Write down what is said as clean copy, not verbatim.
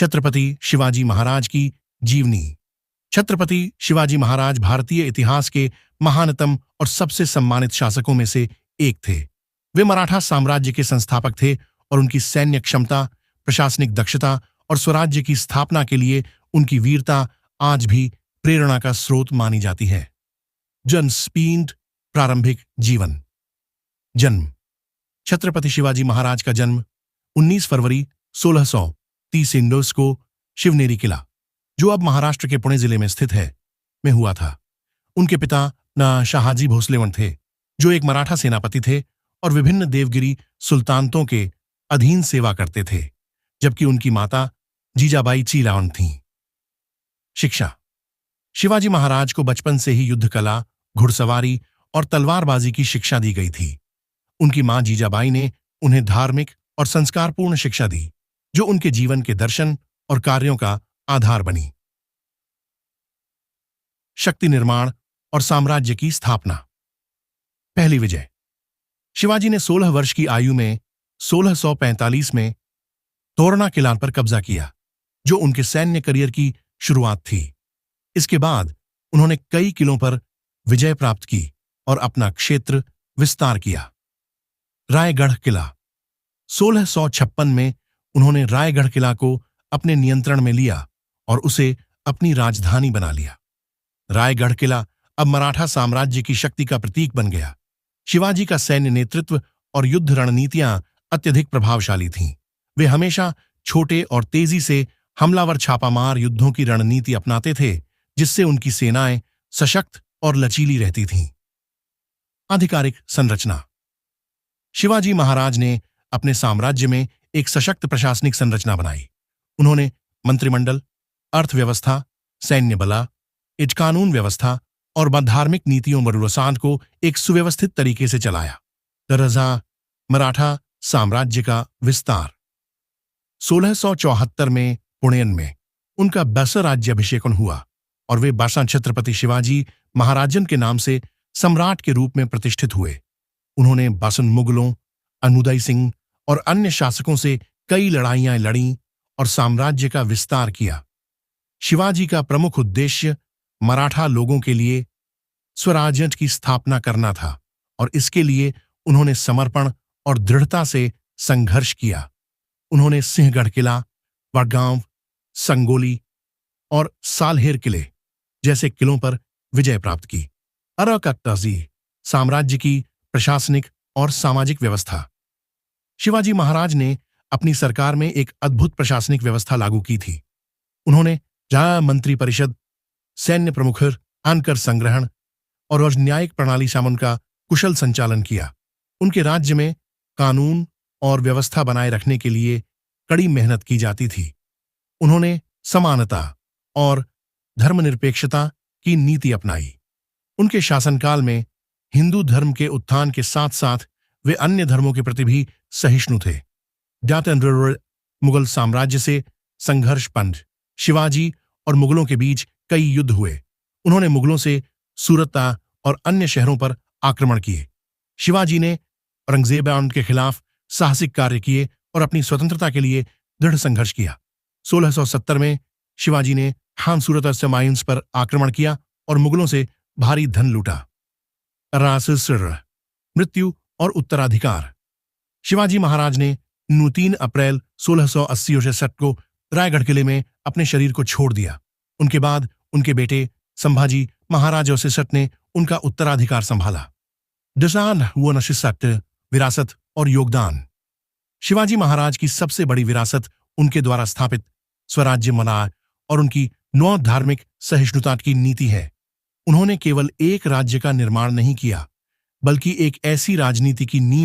छत्रपति शिवाजी महाराज की जीवनी। छत्रपति शिवाजी महाराज भारतीय इतिहास के महानतम और सबसे सम्मानित शासकों में से एक थे। वे मराठा साम्राज्य के संस्थापक थे और उनकी सैन्य क्षमता, प्रशासनिक दक्षता और स्वराज्य की स्थापना के लिए उनकी वीरता आज भी प्रेरणा का स्रोत मानी जाती है। जन्म, प्रारंभिक जीवन। जन्म। छत्रपति शिवाजी महाराज का जन्म 19 फरवरी 1630 इंडोस को शिवनेरी किला, जो अब महाराष्ट्र के पुणे जिले में स्थित है, में हुआ था। उनके पिता शहाजी भोसलेवन थे, जो एक मराठा सेनापति थे और विभिन्न देवगिरी सुल्तानतों के अधीन सेवा करते थे, जबकि उनकी माता जीजाबाई चीलावन थीं। शिक्षा। शिवाजी महाराज को बचपन से ही युद्ध कला, घुड़सवारी और तलवारबाजी की शिक्षा दी गई थी। उनकी मां जीजाबाई ने उन्हें धार्मिक और संस्कारपूर्ण शिक्षा दी, जो उनके जीवन के दर्शन और कार्यों का आधार बनी। शक्ति निर्माण और साम्राज्य की स्थापना। पहली विजय। शिवाजी ने 16 वर्ष की आयु में 1645 में तोरणा किला पर कब्जा किया, जो उनके सैन्य करियर की शुरुआत थी। इसके बाद उन्होंने कई किलों पर विजय प्राप्त की और अपना क्षेत्र विस्तार किया। रायगढ़ किला। 1656 में उन्होंने रायगढ़ किला को अपने नियंत्रण में लिया और उसे अपनी राजधानी बना लिया। रायगढ़ किला अब मराठा साम्राज्य की शक्ति का प्रतीक बन गया। शिवाजी का सैन्य नेतृत्व और युद्ध रणनीतियां अत्यधिक प्रभावशाली थीं। वे हमेशा छोटे और तेजी से हमलावर छापामार युद्धों की रणनीति अपनाते थे, जिससे उनकी सेनाएं सशक्त और लचीली रहती थीं। आधिकारिक संरचना। शिवाजी महाराज ने अपने साम्राज्य में एक सशक्त प्रशासनिक संरचना बनाई। उन्होंने मंत्रिमंडल, अर्थव्यवस्था, सैन्य बल, कानून व्यवस्था और धार्मिक नीतियों मरुरसाद को एक सुव्यवस्थित तरीके से चलाया। दरअसल मराठा साम्राज्य का विस्तार। 1674 में पुणे में उनका 12वां राज्याभिषेकन हुआ और वे 12वां छत्रपति शिवाजी महाराजन के नाम से सम्राट के रूप में प्रतिष्ठित हुए। उन्होंने 12 मुगलों, अनुदय सिंह और अन्य शासकों से कई लड़ाइयां लड़ीं और साम्राज्य का विस्तार किया। शिवाजी का प्रमुख उद्देश्य मराठा लोगों के लिए स्वराज्य की स्थापना करना था और इसके लिए उन्होंने समर्पण और दृढ़ता से संघर्ष किया। उन्होंने सिंहगढ़ किला, वडगांव, संगोली और सालहेर किले जैसे किलों पर विजय प्राप्त की। अरकाजी साम्राज्य की प्रशासनिक और सामाजिक व्यवस्था। शिवाजी महाराज ने अपनी सरकार में एक अद्भुत प्रशासनिक व्यवस्था लागू की थी। उन्होंने मंत्री परिषद, सैन्य प्रमुख, आनकर संग्रहण और न्यायिक प्रणाली शासन का कुशल संचालन किया। उनके राज्य में कानून और व्यवस्था बनाए रखने के लिए कड़ी मेहनत की जाती थी। उन्होंने समानता और धर्मनिरपेक्षता की नीति अपनाई। उनके शासनकाल में हिंदू धर्म के उत्थान के साथ साथ वे अन्य धर्मों के प्रति भी सहिष्णु थे। मुगल साम्राज्य से संघर्ष पंथ। शिवाजी और मुगलों के बीच कई युद्ध हुए। उन्होंने मुगलों से सूरत और अन्य शहरों पर आक्रमण किए। शिवाजी ने औरंगजेब के खिलाफ साहसिक कार्य किए और अपनी स्वतंत्रता के लिए दृढ़ संघर्ष किया। 1670 में शिवाजी ने सूरत से मायूंस पर आक्रमण किया और मुगलों से भारी धन लूटा। मृत्यु और उत्तराधिकार। शिवाजी महाराज ने 3 अप्रैल 1680 को रायगढ़ किले में अपने शरीर को छोड़ दिया। उनके बाद उनके बेटे संभाजी महाराज ने उनका उत्तराधिकार संभाला। विरासत और योगदान। शिवाजी महाराज की सबसे बड़ी विरासत उनके द्वारा स्थापित स्वराज्य मना और उनकी नौ धार्मिक सहिष्णुता की नीति है। उन्होंने केवल एक राज्य का निर्माण नहीं किया, बल्कि एक ऐसी राजनीति की नींव